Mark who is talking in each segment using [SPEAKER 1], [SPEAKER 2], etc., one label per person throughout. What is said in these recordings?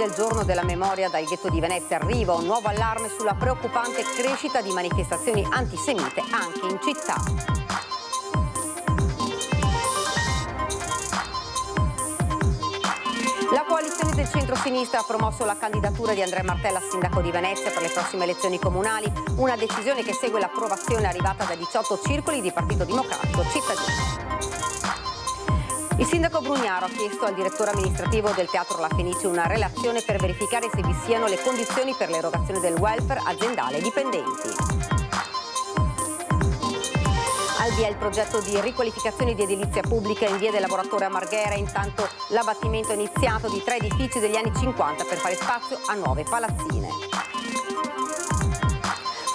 [SPEAKER 1] del giorno della memoria dal ghetto di Venezia arriva un nuovo allarme sulla preoccupante crescita di manifestazioni antisemite anche in città. La coalizione del centro-sinistra ha promosso la candidatura di Andrea Martella a sindaco di Venezia per le prossime elezioni comunali, una decisione che segue l'approvazione arrivata da 18 circoli di Partito Democratico Cittadino. Il sindaco Brugnaro ha chiesto al direttore amministrativo del Teatro La Fenice una relazione per verificare se vi siano le condizioni per l'erogazione del welfare aziendale ai dipendenti. Al via il progetto di riqualificazione di edilizia pubblica in via del Lavoratore a Marghera, intanto l'abbattimento è iniziato di 3 edifici degli anni 50 per fare spazio a nuove palazzine.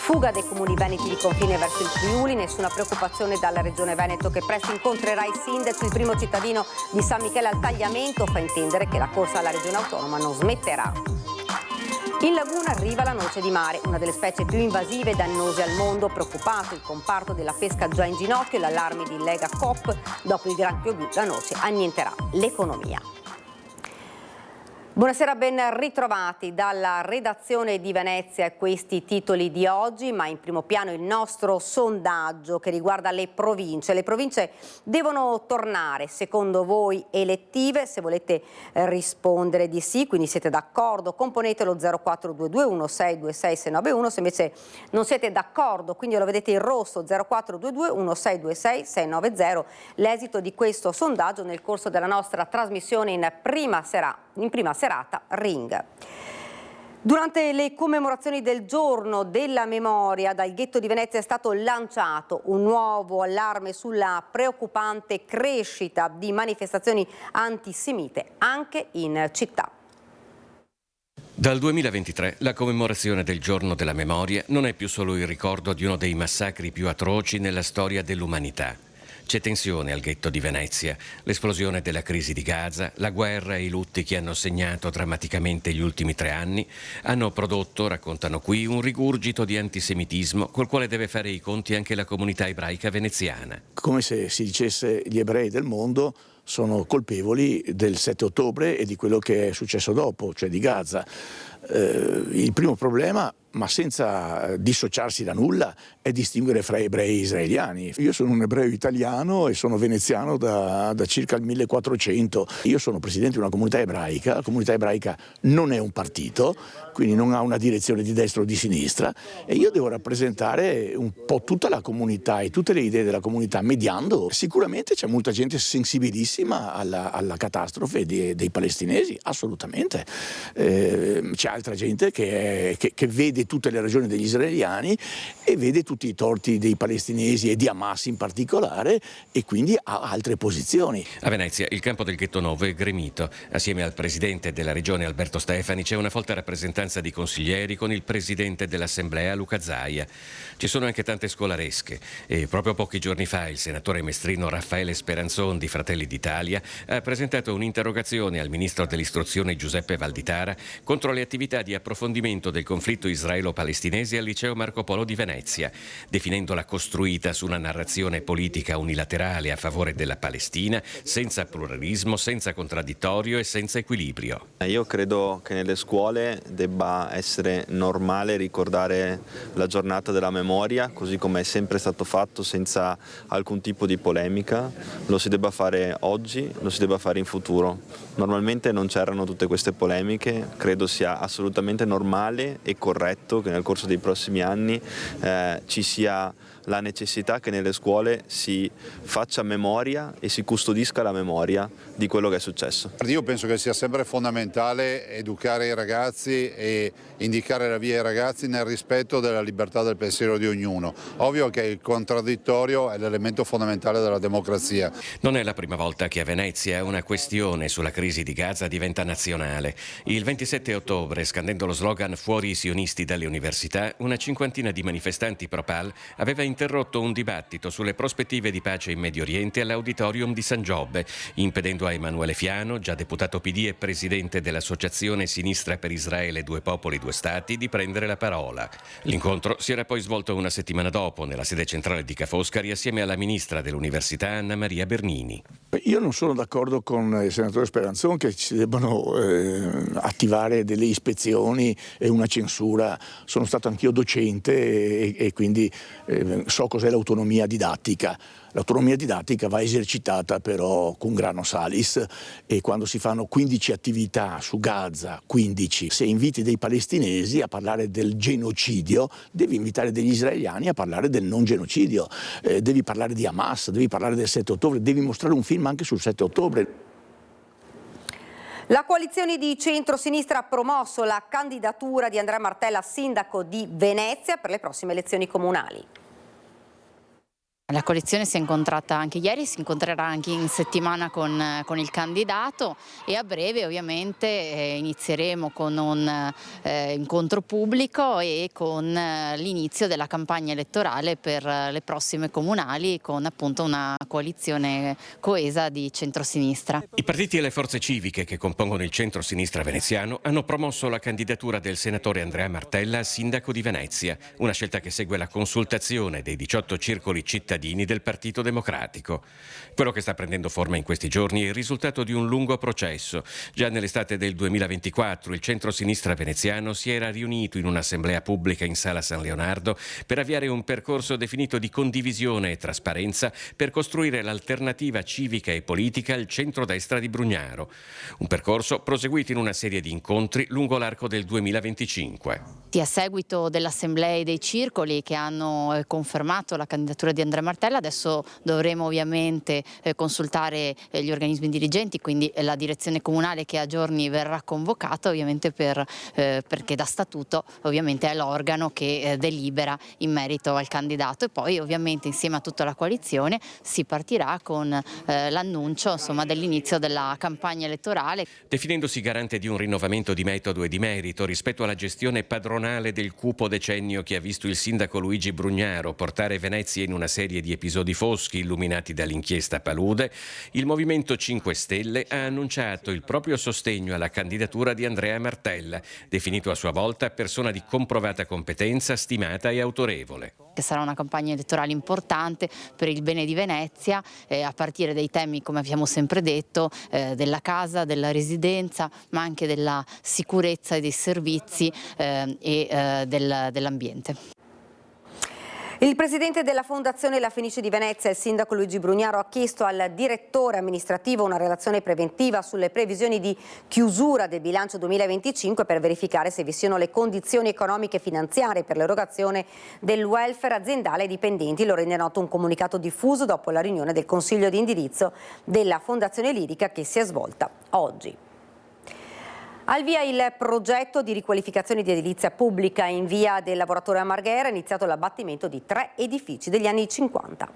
[SPEAKER 1] Fuga dei comuni veneti di confine verso il Friuli, nessuna preoccupazione dalla Regione Veneto che presto incontrerà i sindaci. Il primo cittadino di San Michele al Tagliamento fa intendere che la corsa alla Regione Autonoma non smetterà. In laguna arriva la noce di mare, una delle specie più invasive e dannose al mondo. Preoccupato il comparto della pesca già in ginocchio, l'allarme di Lega Coop, dopo il granchio blu la noce annienterà l'economia. Buonasera, ben ritrovati dalla redazione di Venezia. Questi titoli di oggi, ma in primo piano il nostro sondaggio che riguarda le province. Le province devono tornare, secondo voi, elettive? Se volete rispondere di sì, quindi siete d'accordo, componetelo 0422 1626 691. Se invece non siete d'accordo, quindi lo vedete in rosso 0422 1626 690. L'esito di questo sondaggio nel corso della nostra trasmissione in prima serata Ring. Durante le commemorazioni del giorno della memoria dal ghetto di Venezia è stato lanciato un nuovo allarme sulla preoccupante crescita di manifestazioni antisemite anche in città.
[SPEAKER 2] Dal 2023 la commemorazione del giorno della memoria non è più solo il ricordo di uno dei massacri più atroci nella storia dell'umanità. C'è tensione al ghetto di Venezia, l'esplosione della crisi di Gaza, la guerra e i lutti che hanno segnato drammaticamente gli ultimi 3 anni hanno prodotto, raccontano qui, un rigurgito di antisemitismo col quale deve fare i conti anche la comunità ebraica veneziana.
[SPEAKER 3] Come se si dicesse gli ebrei del mondo sono colpevoli del 7 ottobre e di quello che è successo dopo, cioè di Gaza. Il primo problema, ma senza dissociarsi da nulla, è distinguere fra ebrei e israeliani. Io sono un ebreo italiano e sono veneziano da circa il 1400. Io sono presidente di una comunità ebraica. La comunità ebraica non è un partito, quindi non ha una direzione di destra o di sinistra, e io devo rappresentare un po' tutta la comunità e tutte le idee della comunità, mediando. Sicuramente c'è molta gente sensibilissima alla catastrofe dei palestinesi, assolutamente. C'è altra gente che vede tutte le ragioni degli israeliani e vede tutti i torti dei palestinesi e di Hamas in particolare, e quindi ha altre posizioni.
[SPEAKER 2] A Venezia il campo del ghetto nuovo è gremito. Assieme al presidente della regione Alberto Stefani c'è una folta rappresentanza di consiglieri con il presidente dell'assemblea Luca Zaia. Ci sono anche tante scolaresche e proprio pochi giorni fa il senatore mestrino Raffaele Speranzon di Fratelli d'Italia ha presentato un'interrogazione al ministro dell'istruzione Giuseppe Valditara contro le attività di approfondimento del conflitto israelo-palestinese al liceo Marco Polo di Venezia, definendola costruita su una narrazione politica unilaterale a favore della Palestina, senza pluralismo, senza contraddittorio e senza equilibrio.
[SPEAKER 4] Io credo che nelle scuole debba essere normale ricordare la giornata della memoria, così come è sempre stato fatto, senza alcun tipo di polemica. Lo si debba fare oggi, lo si debba fare in futuro. Normalmente non c'erano tutte queste polemiche, credo sia assolutamente normale e corretto che nel corso dei prossimi anni ci sia la necessità che nelle scuole si faccia memoria e si custodisca la memoria di quello che è successo.
[SPEAKER 5] Io penso che sia sempre fondamentale educare i ragazzi e indicare la via ai ragazzi nel rispetto della libertà del pensiero di ognuno. Ovvio che il contraddittorio è l'elemento fondamentale della democrazia.
[SPEAKER 2] Non è la prima volta che a Venezia una questione sulla crisi di Gaza diventa nazionale. Il 27 ottobre, scandendo lo slogan "Fuori i sionisti dalle università", una cinquantina di manifestanti pro-Pal aveva interrotto un dibattito sulle prospettive di pace in Medio Oriente all'Auditorium di San Giobbe, impedendo a Emanuele Fiano, già deputato PD e presidente dell'Associazione Sinistra per Israele Due Popoli, Due Stati, di prendere la parola. L'incontro si era poi svolto una settimana dopo, nella sede centrale di Ca' Foscari, assieme alla ministra dell'Università Anna Maria Bernini.
[SPEAKER 3] Io non sono d'accordo con il senatore Speranzon che si debbano attivare delle ispezioni e una censura. Sono stato anch'io docente e quindi so cos'è l'autonomia didattica. L'autonomia didattica va esercitata però con grano salis, e quando si fanno 15 attività su Gaza, 15, se inviti dei palestinesi a parlare del genocidio, devi invitare degli israeliani a parlare del non genocidio, devi parlare di Hamas, devi parlare del 7 ottobre, devi mostrare un film anche sul 7 ottobre.
[SPEAKER 1] La coalizione di centrosinistra ha promosso la candidatura di Andrea Martella a sindaco di Venezia per le prossime elezioni comunali.
[SPEAKER 6] La coalizione si è incontrata anche ieri, si incontrerà anche in settimana con il candidato, e a breve ovviamente inizieremo con un incontro pubblico e con l'inizio della campagna elettorale per le prossime comunali, con appunto una coalizione coesa di centrosinistra.
[SPEAKER 2] I partiti e le forze civiche che compongono il centro-sinistra veneziano hanno promosso la candidatura del senatore Andrea Martella a sindaco di Venezia, una scelta che segue la consultazione dei 18 circoli cittadini del Partito Democratico. Quello che sta prendendo forma in questi giorni è il risultato di un lungo processo. Già nell'estate del 2024 il centro-sinistra veneziano si era riunito in un'assemblea pubblica in Sala San Leonardo per avviare un percorso definito di condivisione e trasparenza per costruire l'alternativa civica e politica al centrodestra di Brugnaro. Un percorso proseguito in una serie di incontri lungo l'arco del 2025.
[SPEAKER 6] A seguito delle assemblee dei circoli che hanno confermato la candidatura di Andrea Martella, adesso dovremo ovviamente consultare gli organismi dirigenti, quindi la direzione comunale che a giorni verrà convocata, ovviamente perché da statuto ovviamente è l'organo che delibera in merito al candidato, e poi ovviamente insieme a tutta la coalizione si partirà con l'annuncio dell'inizio della campagna elettorale.
[SPEAKER 2] Definendosi garante di un rinnovamento di metodo e di merito rispetto alla gestione padronale del cupo decennio che ha visto il sindaco Luigi Brugnaro portare Venezia in una serie di episodi foschi illuminati dall'inchiesta Palude, il Movimento 5 Stelle ha annunciato il proprio sostegno alla candidatura di Andrea Martella, definito a sua volta persona di comprovata competenza, stimata e autorevole.
[SPEAKER 6] Che sarà una campagna elettorale importante per il bene di Venezia, a partire dai temi, come abbiamo sempre detto, della casa, della residenza, ma anche della sicurezza e dei servizi e dell'ambiente.
[SPEAKER 1] Il presidente della Fondazione La Fenice di Venezia, il sindaco Luigi Brugnaro, ha chiesto al direttore amministrativo una relazione preventiva sulle previsioni di chiusura del bilancio 2025 per verificare se vi siano le condizioni economiche e finanziarie per l'erogazione del welfare aziendale ai dipendenti. Lo rende noto un comunicato diffuso dopo la riunione del Consiglio di indirizzo della Fondazione Lirica che si è svolta oggi. Al via il progetto di riqualificazione di edilizia pubblica in via del Lavoratore a Marghera, è iniziato l'abbattimento di 3 edifici degli anni 50.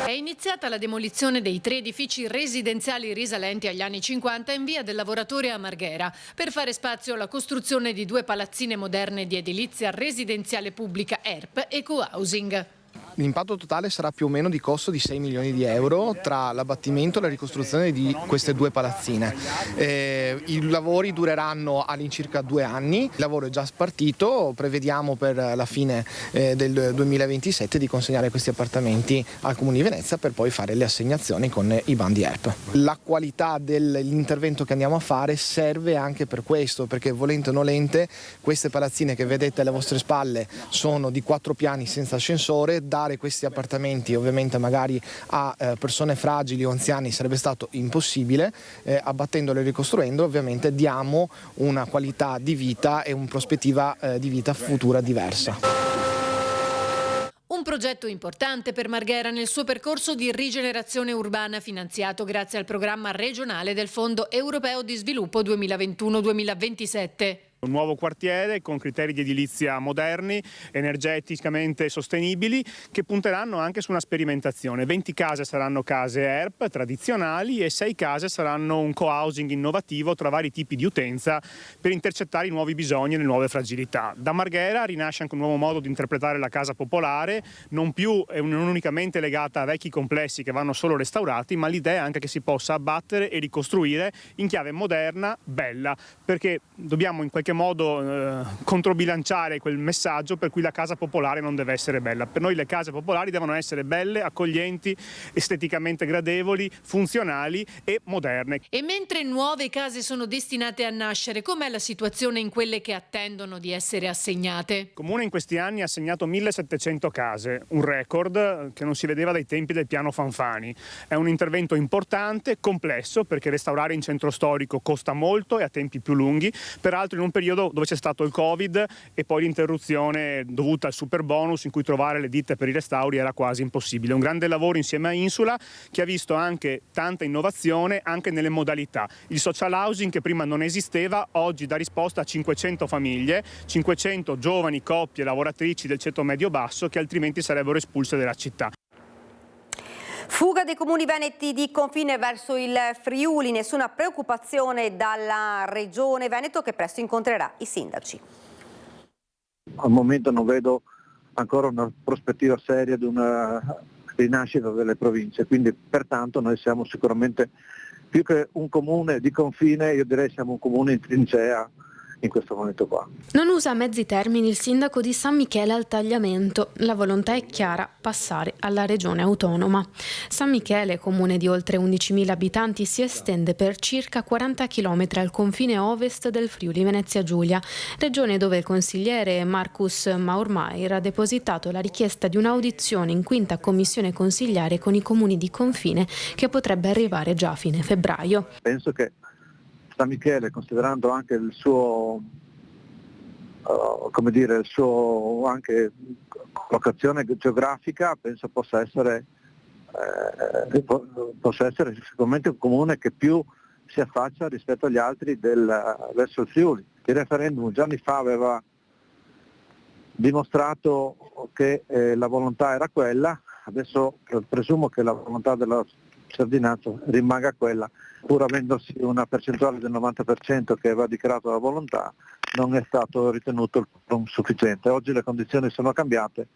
[SPEAKER 7] È iniziata la demolizione dei 3 edifici residenziali risalenti agli anni 50 in via del Lavoratore a Marghera, per fare spazio alla costruzione di 2 palazzine moderne di edilizia residenziale pubblica ERP e co-housing.
[SPEAKER 8] L'impatto totale sarà più o meno di costo di 6 milioni di euro tra l'abbattimento e la ricostruzione di queste 2 palazzine. I lavori dureranno all'incirca 2 anni, il lavoro è già partito, prevediamo per la fine del 2027 di consegnare questi appartamenti al Comune di Venezia per poi fare le assegnazioni con i bandi ERP. La qualità dell'intervento che andiamo a fare serve anche per questo, perché volente o nolente queste palazzine che vedete alle vostre spalle sono di 4 piani senza ascensore. Dare questi appartamenti ovviamente magari a persone fragili o anziani sarebbe stato impossibile, abbattendolo e ricostruendo ovviamente diamo una qualità di vita e una prospettiva di vita futura diversa.
[SPEAKER 7] Un progetto importante per Marghera nel suo percorso di rigenerazione urbana finanziato grazie al programma regionale del Fondo Europeo di Sviluppo 2021-2027.
[SPEAKER 9] Un nuovo quartiere con criteri di edilizia moderni, energeticamente sostenibili, che punteranno anche su una sperimentazione. 20 case saranno case ERP tradizionali e 6 case saranno un co-housing innovativo tra vari tipi di utenza per intercettare i nuovi bisogni e le nuove fragilità. Da Marghera rinasce anche un nuovo modo di interpretare la casa popolare, non unicamente legata a vecchi complessi che vanno solo restaurati, ma l'idea è anche che si possa abbattere e ricostruire in chiave moderna, bella, perché dobbiamo in qualche modo controbilanciare quel messaggio per cui la casa popolare non deve essere bella. Per noi le case popolari devono essere belle, accoglienti, esteticamente gradevoli, funzionali e moderne.
[SPEAKER 7] E mentre nuove case sono destinate a nascere, com'è la situazione in quelle che attendono di essere assegnate?
[SPEAKER 9] Il Comune in questi anni ha assegnato 1700 case, un record che non si vedeva dai tempi del piano Fanfani. È un intervento importante, complesso, perché restaurare in centro storico costa molto e a tempi più lunghi, peraltro in un periodo dove c'è stato il Covid e poi l'interruzione dovuta al super bonus, in cui trovare le ditte per i restauri era quasi impossibile. Un grande lavoro insieme a Insula che ha visto anche tanta innovazione anche nelle modalità. Il social housing, che prima non esisteva, oggi dà risposta a 500 famiglie, 500 giovani coppie lavoratrici del ceto medio-basso che altrimenti sarebbero espulse dalla città.
[SPEAKER 1] Fuga dei comuni veneti di confine verso il Friuli, nessuna preoccupazione dalla Regione Veneto che presto incontrerà i sindaci.
[SPEAKER 10] Al momento non vedo ancora una prospettiva seria di una rinascita delle province, quindi pertanto noi siamo sicuramente più che un comune di confine, io direi siamo un comune in trincea in questo momento qua.
[SPEAKER 11] Non usa mezzi termini il sindaco di San Michele al tagliamento. La volontà è chiara: passare alla regione autonoma. San Michele, comune di oltre 11.000 abitanti, si estende per circa 40 km al confine ovest del Friuli Venezia Giulia, regione dove il consigliere Marcus Maurmaier ha depositato la richiesta di un'audizione in 5ª commissione consigliare con i comuni di confine, che potrebbe arrivare già a fine febbraio.
[SPEAKER 10] Penso che San Michele, considerando anche il suo, il suo anche collocazione geografica, penso possa essere sicuramente un comune che più si affaccia rispetto agli altri verso il Friuli. Il referendum già anni fa aveva dimostrato che la volontà era quella, adesso presumo che la volontà della cittadinanza rimanga quella, pur avendosi una percentuale del 90% che aveva dichiarato la volontà, non è stato ritenuto il quorum sufficiente. Oggi le condizioni sono cambiate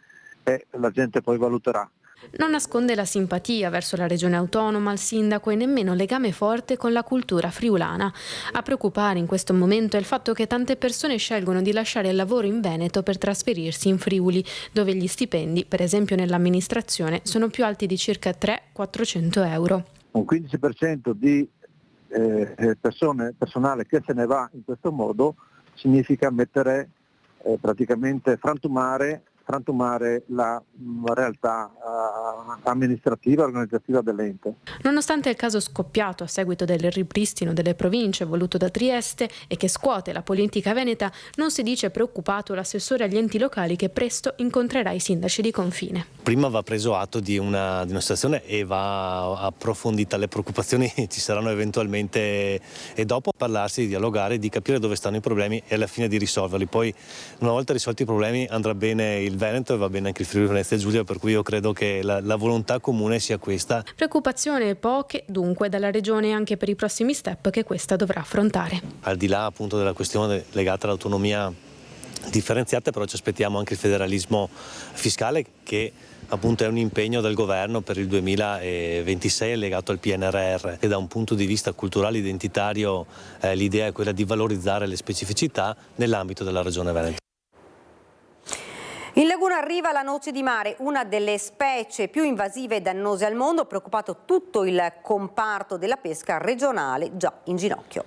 [SPEAKER 10] e la gente poi valuterà.
[SPEAKER 11] Non nasconde la simpatia verso la regione autonoma, il sindaco, e nemmeno legame forte con la cultura friulana. A preoccupare in questo momento è il fatto che tante persone scelgono di lasciare il lavoro in Veneto per trasferirsi in Friuli, dove gli stipendi, per esempio nell'amministrazione, sono più alti di circa 300-400 euro.
[SPEAKER 10] Un 15% di personale che se ne va in questo modo significa mettere praticamente frantumare la realtà amministrativa e organizzativa dell'ente.
[SPEAKER 11] Nonostante il caso scoppiato a seguito del ripristino delle province voluto da Trieste e che scuote la politica veneta, non si dice preoccupato l'assessore agli enti locali che presto incontrerà i sindaci di confine.
[SPEAKER 12] Prima va preso atto di una situazione e va approfondita, le preoccupazioni ci saranno eventualmente e dopo parlarsi, di dialogare, di capire dove stanno i problemi e alla fine di risolverli. Poi una volta risolti i problemi andrà bene il Veneto e va bene anche il Friuli Venezia Giulia, per cui io credo che la volontà comune sia questa.
[SPEAKER 11] Preoccupazione poche dunque dalla Regione anche per i prossimi step che questa dovrà affrontare.
[SPEAKER 12] Al di là appunto della questione legata all'autonomia differenziata, però ci aspettiamo anche il federalismo fiscale, che appunto è un impegno del governo per il 2026 legato al PNRR, e da un punto di vista culturale identitario l'idea è quella di valorizzare le specificità nell'ambito della Regione Veneto.
[SPEAKER 1] In Laguna arriva la noce di mare, una delle specie più invasive e dannose al mondo, preoccupato tutto il comparto della pesca regionale già in ginocchio.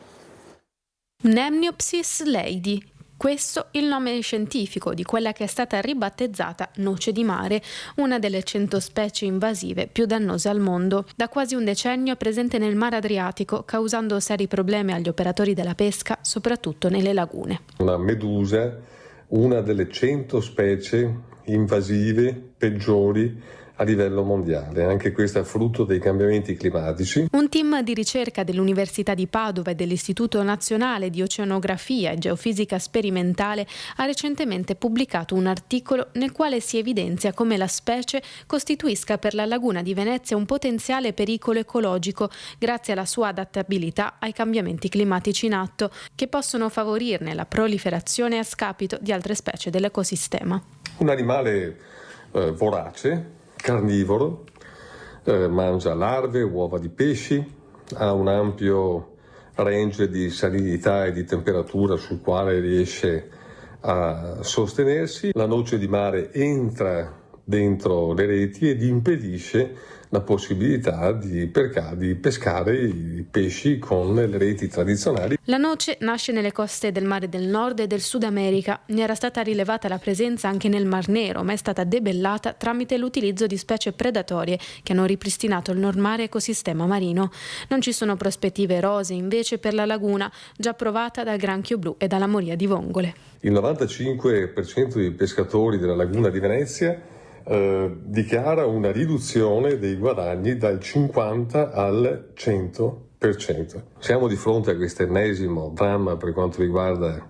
[SPEAKER 11] Nemniopsis leidi. Questo il nome scientifico di quella che è stata ribattezzata noce di mare, una delle 100 specie invasive più dannose al mondo. Da quasi un decennio è presente nel mare Adriatico, causando seri problemi agli operatori della pesca, soprattutto nelle lagune.
[SPEAKER 13] Una medusa, una delle 100 specie invasive peggiori a livello mondiale. Anche questo è frutto dei cambiamenti climatici.
[SPEAKER 11] Un team di ricerca dell'Università di Padova e dell'Istituto Nazionale di Oceanografia e Geofisica Sperimentale ha recentemente pubblicato un articolo nel quale si evidenzia come la specie costituisca per la laguna di Venezia un potenziale pericolo ecologico grazie alla sua adattabilità ai cambiamenti climatici in atto, che possono favorirne la proliferazione a scapito di altre specie dell'ecosistema.
[SPEAKER 13] Un animale vorace, carnivoro, mangia larve, uova di pesci, ha un ampio range di salinità e di temperatura sul quale riesce a sostenersi. La noce di mare entra dentro le reti ed impedisce la possibilità di pescare i pesci con le reti tradizionali.
[SPEAKER 11] La noce nasce nelle coste del Mare del Nord e del Sud America. Ne era stata rilevata la presenza anche nel Mar Nero, ma è stata debellata tramite l'utilizzo di specie predatorie che hanno ripristinato il normale ecosistema marino. Non ci sono prospettive rosee invece per la laguna, già provata dal granchio blu e dalla moria di vongole.
[SPEAKER 13] Il 95% dei pescatori della laguna di Venezia dichiara una riduzione dei guadagni dal 50 al 100%. Siamo di fronte a questo ennesimo dramma per quanto riguarda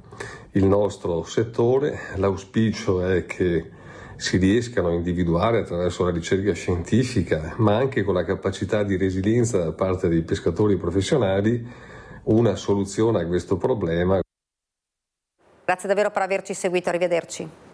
[SPEAKER 13] il nostro settore. L'auspicio è che si riescano a individuare attraverso la ricerca scientifica, ma anche con la capacità di resilienza da parte dei pescatori professionali, una soluzione a questo problema.
[SPEAKER 1] Grazie davvero per averci seguito, arrivederci.